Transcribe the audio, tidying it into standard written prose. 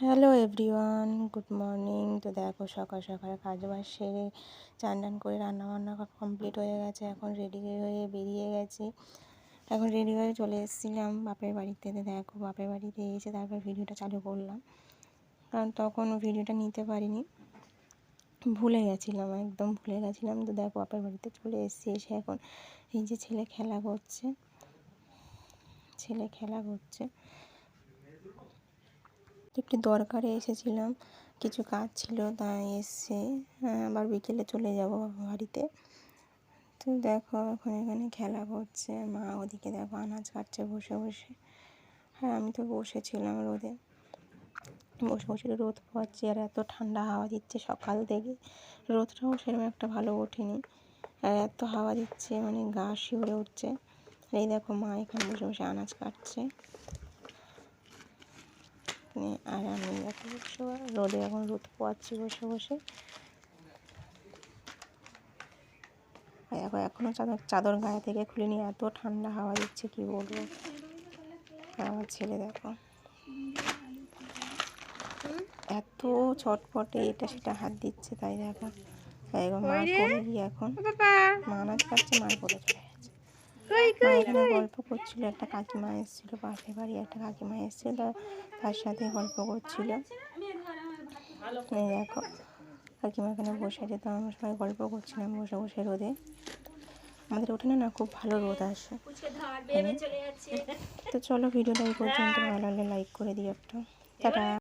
Hello everyone, good morning. তো দেখো সকাল সকাল কাজবাজ সেরে চান টান করে রান্নাবান্না কমপ্লিট হয়ে গেছে। এখন রেডি হয়ে বেরিয়ে গেছি। এখন রেডি হয়ে চলে এসেছিলাম বাপের বাড়িতে। দেখো বাপের বাড়িতে এসে তারপর ভিডিওটা চালু করলাম, কারণ তখন ভিডিওটা নিতে পারিনি, ভুলে গেছিলাম, একদম ভুলে গেছিলাম। তো দেখো বাপের বাড়িতে চলে এসেছি। এসে এখন এই যে ছেলে খেলা করছে। একটু দরকারে এসেছিলাম, কিছু কাজ ছিল, তাই এসে আবার বিকেলে চলে যাব বাড়িতে। তো দেখো এখন এখানে খেলা করছে, মা ওদিকে দেখো আনাজ কাটছে বসে বসে, আর আমি তো বসেছিলাম রোদে, বসে রোদ পোয়াচ্ছি। আর এত ঠান্ডা হাওয়া দিচ্ছে সকাল থেকে, রোদটাও সেরকম একটা ভালো ওঠেনি, আর এত হাওয়া দিচ্ছে মানে গা শিউরে উঠছে। এই দেখো মা এখানে বসে বসে আনাজ কাটছে, আর আমি দেখো রোদে এখন রোদ পোয়াচ্ছি বসে বসে। দেখো এখনও চাদর গায়ে থেকে খুলিনি, এত ঠান্ডা হাওয়া দিচ্ছে কি বলবো। আর আমার ছেলে দেখো এত ছটফটে, এটা সেটা হাত দিচ্ছে, তাই দেখো মার পড়ে গিয়ে এখন মা আনাজ কাটছে, মার পড়ে চলে গেছে। মা এখানে গল্প করছিল, একটা কাকিমা এসেছিলো, পাশের বাড়ি একটা কাকিমা এসেছিলো, তার সাথে গল্প করছিল। এই দেখো কাকিমা এখানে বসে আছে, তো আমরা সবাই গল্প করছিলাম বসে বসে রোদে। আমাদের উঠোনে না খুব ভালো রোদ আসে। তো চলো ভিডিওটা এই পর্যন্ত, ভালো লাগলে লাইক করে দিও একটা। টাটা।